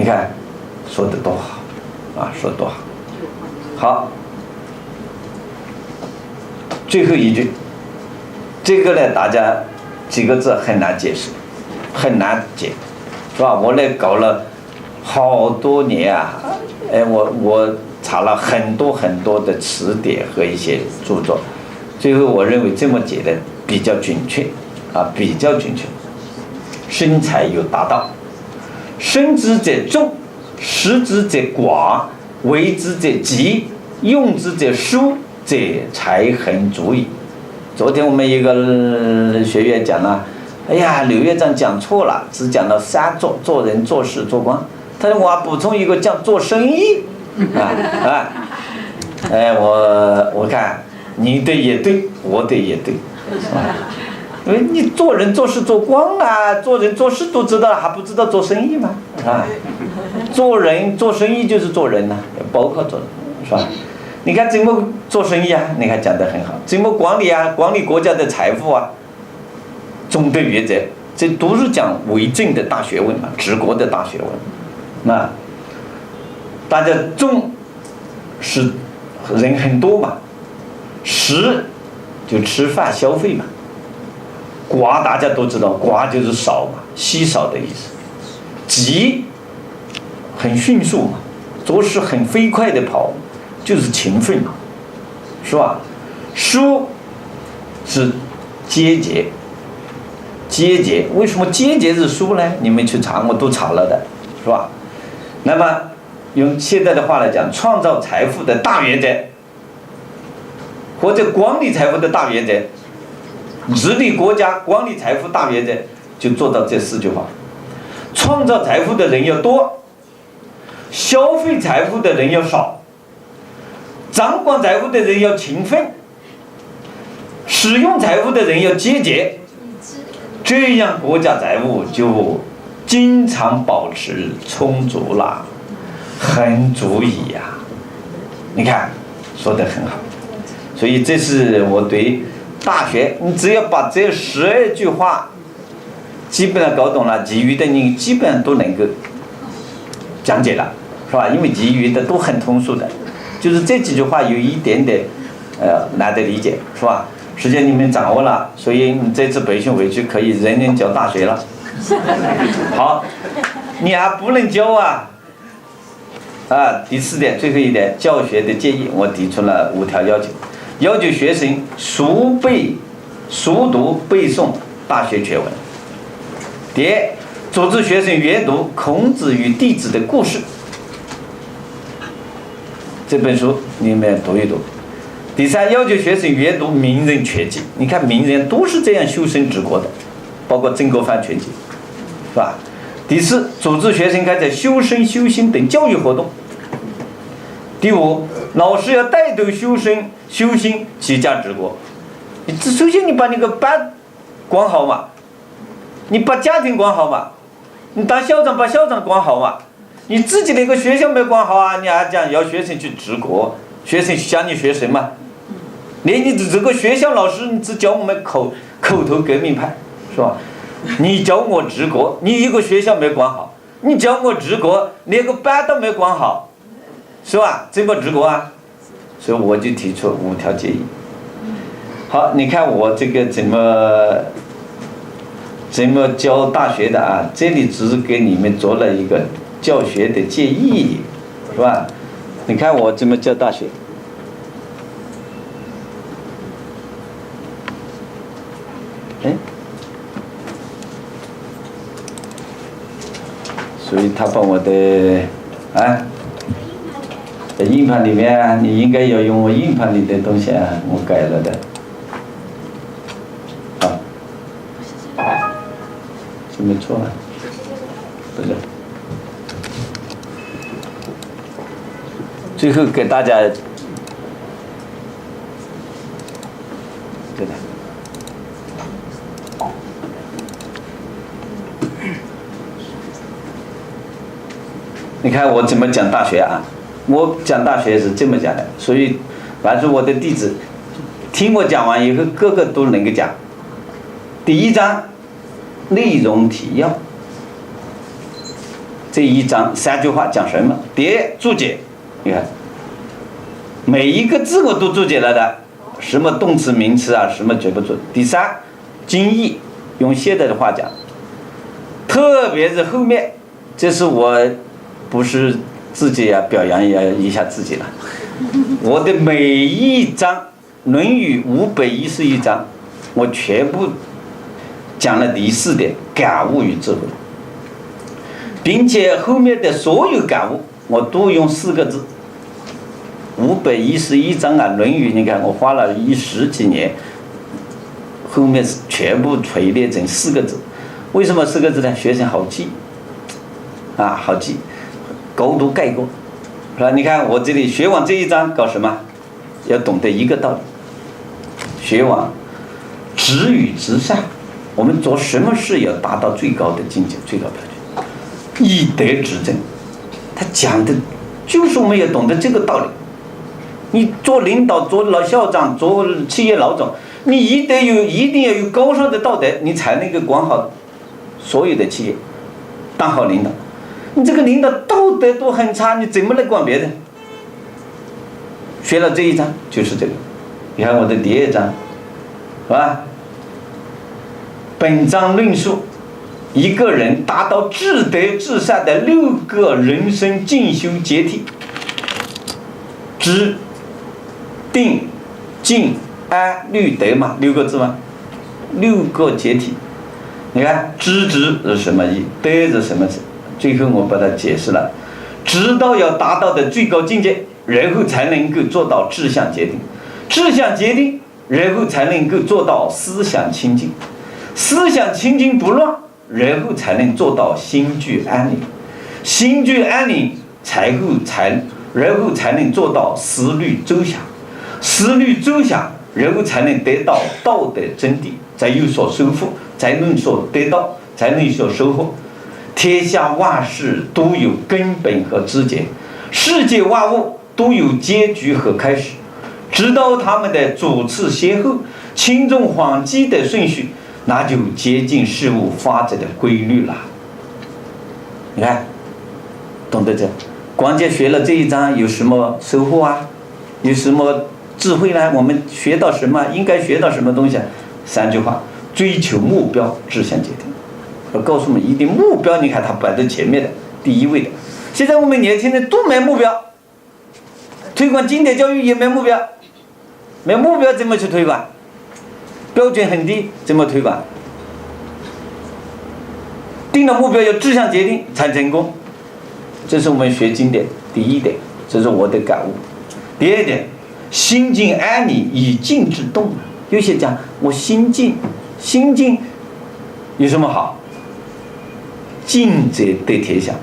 看说的多好啊，说得多好。好，最后一句，这个呢，大家几个字很难解释，很难解，是吧？我呢搞了好多年啊，我查了很多很多的词典和一些著作，最后我认为这么解的比较准确啊，比较准确。生财有大道，生之者众，食之者寡，为之者急，用之者疏，者才恒足矣。昨天我们一个学员讲了，哎呀，刘院长讲错了，只讲了三做人、做事、做官。他说我要补充一个叫做生意，我看你对也对，我对也对，因为你做人做事做官啊，做人做事都知道了，还不知道做生意吗？做人做生意就是做人呐，包括做人，是吧？你看怎么做生意啊？你看讲得很好，怎么管理啊？管理国家的财富啊，中对原则，这都是讲为政的大学问嘛，治国的大学问。那大家众是人很多嘛，食就吃饭消费嘛，寡大家都知道，寡就是少嘛，稀少的意思。急很迅速嘛，做事很飞快的跑，就是勤奋嘛，是吧？疏是节俭，节俭为什么节俭是疏呢？你们去查，我都查了的，是吧？那么用现在的话来讲，创造财富的大原则，或者管理财富的大原则，治理国家管理财富大原则，就做到这4句话：创造财富的人要多，消费财富的人要少，掌管财富的人要勤奋，使用财富的人要节俭，这样国家财务就经常保持充足了，很足以呀。你看说得很好，所以这是我对大学，你只要把这12句话基本上搞懂了，其余的你基本上都能够讲解了，是吧？因为其余的都很通俗的，就是这几句话有一点点难得理解，是吧？实际上你们掌握了，所以你这次培训回去可以人人教大学了。好，你还不能教啊！第4点，最后一点，教学的建议，我提出了5条要求：要求学生熟读背诵大学全文；第2，组织学生阅读孔子与弟子的故事，这本书你们读一读；第3，要求学生阅读名人全集。你看名人都是这样修身治国的，包括曾国藩全集，是吧？第4，组织学生开展修身修心等教育活动。第5，老师要带头修身修心齐家治国。首先你把那个班管好嘛，你把家庭管好嘛，你当校长把校长管好嘛，你自己那个学校没管好啊，你还讲要学生去治国，学生向你学什么？连你这个学校老师，你只教我们口头革命派，是吧？你教我治国，你一个学校没管好，你教我治国，连个班都没管好，是吧？怎么治国啊？所以我就提出5条建议。好，你看我这个怎么教大学的啊？这里只是给你们做了一个教学的建议，是吧？你看我怎么教大学？所以他把我的在硬盘里面啊，你应该要用我硬盘里的东西啊，我改了的。好，这没错啊，不是。最后给大家这个。你看我怎么讲大学啊？我讲大学是这么讲的，所以凡是我的弟子听我讲完以后，个个都能够讲。第1章内容提要，这一章3句话讲什么？第一，注解，你看每一个字我都注解了的，什么动词名词啊，什么绝不注。第三，经义，用现在的话讲，特别是后面，这是我不是自己表扬一下自己了，我的每一章《论语》511章，我全部讲了第4点感悟与智慧，并且后面的所有感悟我都用4个字。511章啊，《论语》，你看我花了10几年，后面全部锤炼成4个字。为什么4个字呢？学生好记啊，好记，高度概括，是吧？你看我这里学网这一章搞什么？要懂得一个道理，学网止与至善，我们做什么事要达到最高的境界、最高标准，以德治政。他讲的就是我们要懂得这个道理。你做领导、做老校长、做企业老总，你一定要有高尚的道德，你才能够管好所有的企业，当好领导。你这个领导道德都很差，你怎么能管别人？学了这一章就是这个。你看我的第2章，是吧？本章论述一个人达到至德至善的6个人生进修阶梯：知、定、静、安、虑、德嘛，6个字嘛，6个阶梯。你看知是什么意，德是什么意？最后我把它解释了，知道要达到的最高境界，然后才能够做到志向决定，志向决定，然后才能够做到思想清净，思想清净不乱，然后才能做到心具安宁，心具安宁，然后才能做到思虑周详，思虑周详，然后才能得到道德真谛，才有所收获，才能所得到，才能所收获。天下万事都有根本和枝节，世界万物都有结局和开始，知道他们的主次先后、轻重缓急的顺序，那就接近事物发展的规律了。你看，懂得这，关键学了这一章有什么收获啊？有什么智慧呢？我们学到什么？应该学到什么东西？3句话：追求目标，志向决定。我告诉我们，一定目标，你看它摆在前面的第一位的。现在我们年轻人都没目标，推广经典教育也没目标，没目标怎么去推广？标准很低，怎么推广？定了目标要志向决定才成功，这是我们学经典第1点，这是我的感悟。第2点，心静安宁，以静制动。有些讲我心静有什么好？静者得天下。